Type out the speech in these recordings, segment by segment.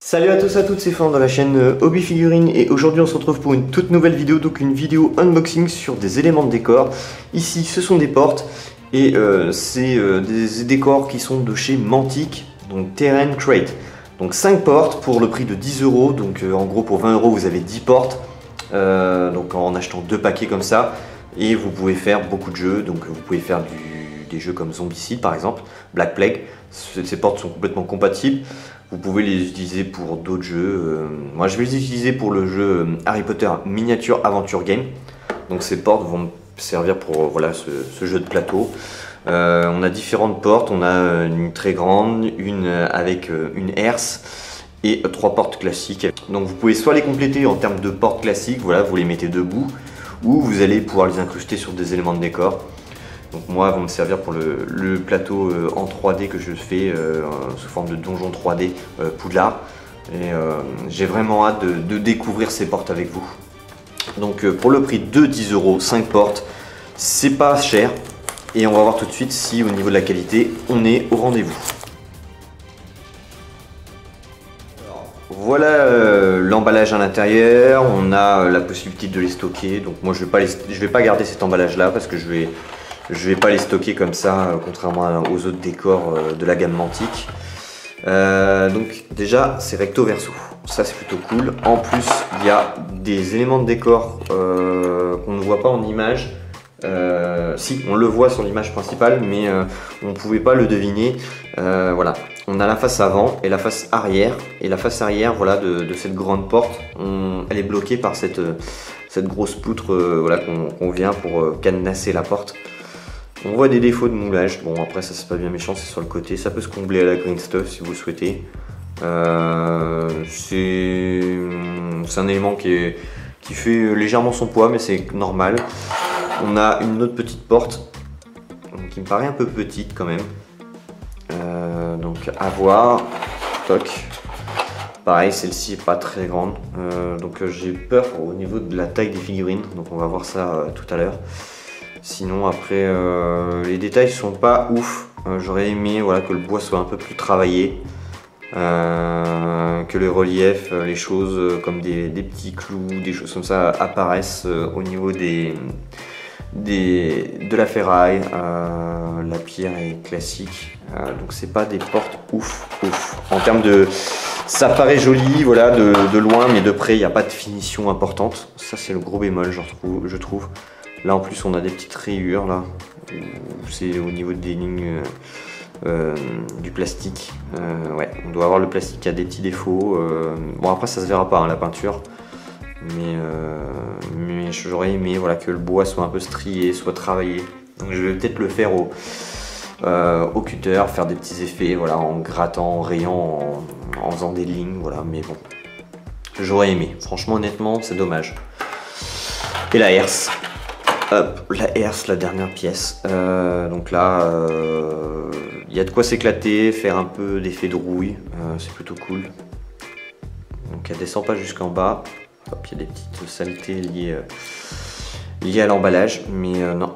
Salut à tous et à toutes, c'est Florent de la chaîne Hobby Figurines et aujourd'hui on se retrouve pour une toute nouvelle vidéo, donc une vidéo unboxing sur des éléments de décor. Ici ce sont des portes et c'est des décors qui sont de chez Mantic, donc Terrain Crate. Donc 5 portes pour le prix de 10 €, donc en gros pour 20 € vous avez 10 portes, donc en achetant 2 paquets comme ça. Et vous pouvez faire beaucoup de jeux, donc vous pouvez faire des jeux comme Zombicide par exemple, Black Plague. Ces portes sont complètement compatibles. Vous pouvez les utiliser pour d'autres jeux. Moi je vais les utiliser pour le jeu Harry Potter Miniature Adventure Game. Donc ces portes vont me servir pour voilà, ce jeu de plateau. On a différentes portes, on a une très grande, une avec une herse et 3 portes classiques. Donc vous pouvez soit les compléter en termes de portes classiques, voilà, vous les mettez debout, ou vous allez pouvoir les incruster sur des éléments de décor. Donc moi, elles vont me servir pour le plateau en 3D que je fais sous forme de donjon 3D Poudlard. Et j'ai vraiment hâte de découvrir ces portes avec vous. Donc pour le prix de 10 €, 5 portes, c'est pas cher. Et on va voir tout de suite si au niveau de la qualité, on est au rendez-vous. Voilà l'emballage à l'intérieur, on a la possibilité de les stocker. Donc moi je vais pas garder cet emballage là parce que je vais pas les stocker comme ça, contrairement aux autres décors de la gamme Mantic. Donc déjà c'est recto verso, ça c'est plutôt cool. En plus il y a des éléments de décor qu'on ne voit pas en image. Si, on le voit sur l'image principale, mais on ne pouvait pas le deviner. Voilà, on a la face avant et la face arrière. Et la face arrière, voilà, de cette grande porte, elle est bloquée par cette grosse poutre voilà, qu'on vient pour cadenasser la porte. On voit des défauts de moulage. Bon, après ça c'est pas bien méchant, c'est sur le côté. Ça peut se combler à la green stuff si vous le souhaitez. C'est un élément qui fait légèrement son poids, mais c'est normal. On a une autre petite porte qui me paraît un peu petite quand même. Donc à voir. Toc. Pareil, celle-ci est pas très grande. Donc j'ai peur au niveau de la taille des figurines. Donc on va voir ça tout à l'heure. Sinon après les détails sont pas ouf. J'aurais aimé voilà, que le bois soit un peu plus travaillé. Que les reliefs, les choses comme des petits clous, des choses comme ça apparaissent au niveau de la ferraille. La pierre est classique, donc c'est pas des portes ouf. En termes de, ça paraît joli, voilà, de loin, mais de près il n'y a pas de finition importante. Ça c'est le gros bémol, je trouve. Là en plus on a des petites rayures là, c'est au niveau des lignes du plastique. Ouais, on doit avoir le plastique qui a des petits défauts. Bon après ça se verra pas hein, la peinture. Mais j'aurais aimé voilà, que le bois soit un peu strié, soit travaillé. Donc je vais peut-être le faire au cutter, faire des petits effets voilà, en grattant, en rayant, en faisant des lignes. Voilà, mais bon, j'aurais aimé. Franchement, honnêtement, c'est dommage. Et la herse. Hop, la herse, la dernière pièce. Donc là, il y a de quoi s'éclater, faire un peu d'effet de rouille. C'est plutôt cool. Donc elle descend pas jusqu'en bas. Hop, il y a des petites saletés liées à l'emballage, mais non,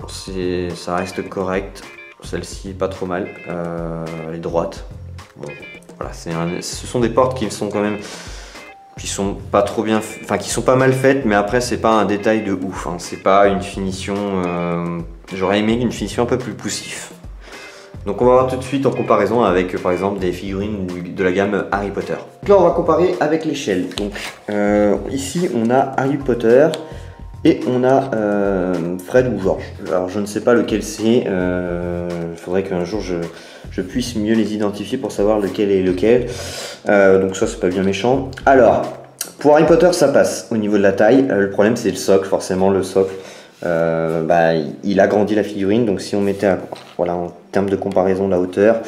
ça reste correct. Celle-ci est pas trop mal, elle est droite. Bon, voilà, ce sont des portes qui sont quand même, qui sont pas trop bien, enfin qui sont pas mal faites, mais après c'est pas un détail de ouf. Hein, c'est pas une finition. J'aurais aimé une finition un peu plus poussif. Donc on va voir tout de suite en comparaison avec par exemple des figurines de la gamme Harry Potter. Là on va comparer avec l'échelle. Donc ici on a Harry Potter et on a Fred ou George. Alors je ne sais pas lequel c'est. Il faudrait qu'un jour je puisse mieux les identifier pour savoir lequel est lequel. Donc ça c'est pas bien méchant. Alors pour Harry Potter ça passe au niveau de la taille. Le problème c'est le socle, forcément le socle. Il agrandit la figurine, donc si on mettait voilà, en termes de comparaison de la hauteur,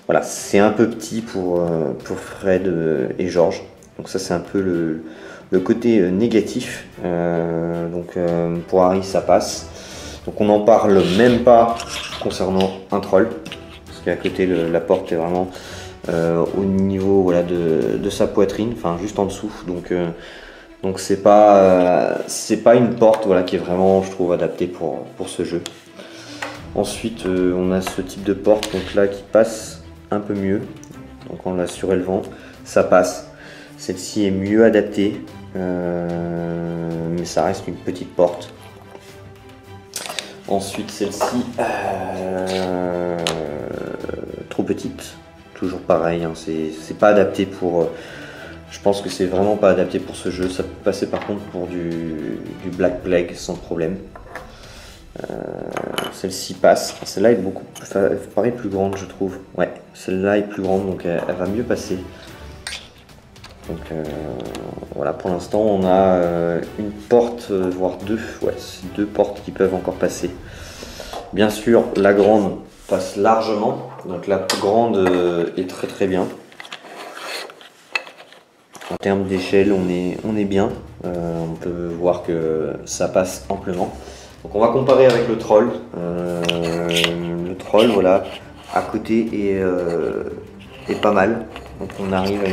voilà, c'est un peu petit pour Fred et George. Donc ça c'est un peu le côté négatif. Donc pour Harry ça passe. Donc on n'en parle même pas concernant un troll, parce qu'à côté la porte est vraiment au niveau voilà, de sa poitrine, enfin juste en dessous. Donc c'est pas une porte voilà, qui est vraiment, je trouve, adaptée pour ce jeu. Ensuite, on a ce type de porte donc là qui passe un peu mieux. Donc en la surélevant, ça passe. Celle-ci est mieux adaptée, mais ça reste une petite porte. Ensuite, celle-ci, trop petite. Toujours pareil, hein, c'est pas adapté pour... je pense que c'est vraiment pas adapté pour ce jeu. Ça peut passer par contre pour du Black Plague sans problème. Celle-ci passe. Celle-là est beaucoup, paraît plus grande, je trouve. Ouais, celle-là est plus grande, donc elle va mieux passer. Donc voilà, pour l'instant on a une porte, voire deux, ouais, deux portes qui peuvent encore passer. Bien sûr, la grande passe largement, donc la grande est très très bien. En termes d'échelle, on est bien. On peut voir que ça passe amplement. Donc on va comparer avec le troll. Le troll, voilà, à côté est pas mal. Donc on arrive à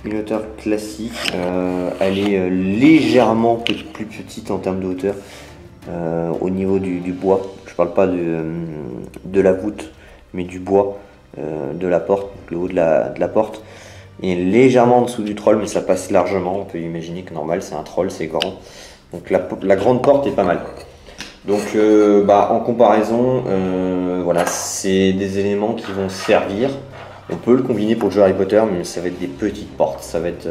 une hauteur classique. Elle est légèrement plus petite en termes de hauteur au niveau du bois. Je parle pas de la voûte, mais du bois de la porte, le haut de la porte. Il est légèrement en dessous du troll, mais ça passe largement. On peut imaginer que normal, c'est un troll, c'est grand. Donc la grande porte est pas mal. Donc en comparaison, voilà, c'est des éléments qui vont servir. On peut le combiner pour le jeu Harry Potter, mais ça va être des petites portes. Ça va être,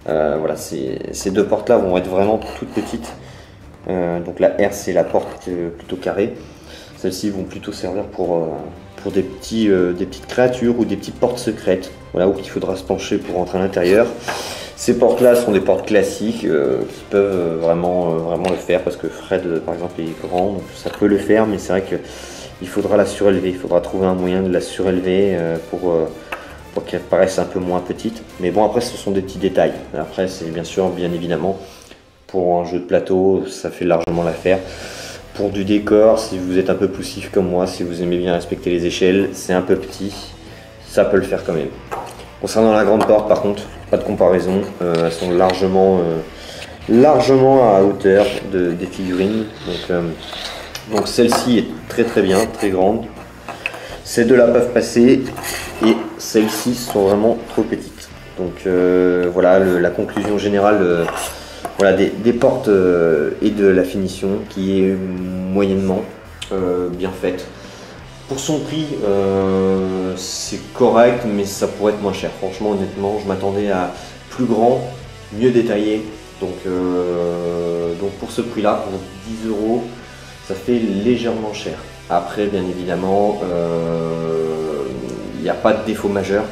voilà, ces deux portes-là vont être vraiment toutes petites. Donc la R, c'est la porte plutôt carrée. Celles-ci vont plutôt servir pour des petites créatures ou des petites portes secrètes, voilà, où il faudra se pencher pour rentrer à l'intérieur. Ces portes-là sont des portes classiques qui peuvent vraiment le faire, parce que Fred, par exemple, est grand, donc ça peut le faire, mais c'est vrai qu'il faudra la surélever. Il faudra trouver un moyen de la surélever pour qu'elle paraisse un peu moins petite. Mais bon, après, ce sont des petits détails. Après, c'est bien évidemment, pour un jeu de plateau, ça fait largement l'affaire. Pour du décor, si vous êtes un peu poussif comme moi, si vous aimez bien respecter les échelles, c'est un peu petit, ça peut le faire quand même. Concernant la grande porte, par contre, pas de comparaison, elles sont largement à hauteur des figurines. Donc celle-ci est très très bien, très grande. Ces deux-là peuvent passer et celles-ci sont vraiment trop petites. Donc voilà la conclusion générale. Voilà, des portes et de la finition qui est moyennement bien faite. Pour son prix, c'est correct, mais ça pourrait être moins cher. Franchement, honnêtement, je m'attendais à plus grand, mieux détaillé. Donc pour ce prix-là, pour 10 €, ça fait légèrement cher. Après, bien évidemment, il n'y a pas de défaut majeur.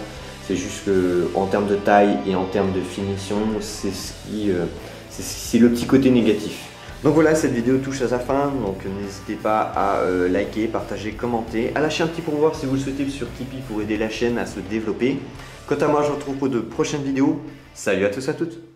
C'est juste qu'en termes de taille et en termes de finition, c'est le petit côté négatif. Donc voilà, cette vidéo touche à sa fin, donc n'hésitez pas à liker, partager, commenter, à lâcher un petit pourboire si vous le souhaitez sur Tipeee pour aider la chaîne à se développer. Quant à moi, je vous retrouve pour de prochaines vidéos. Salut à tous et à toutes.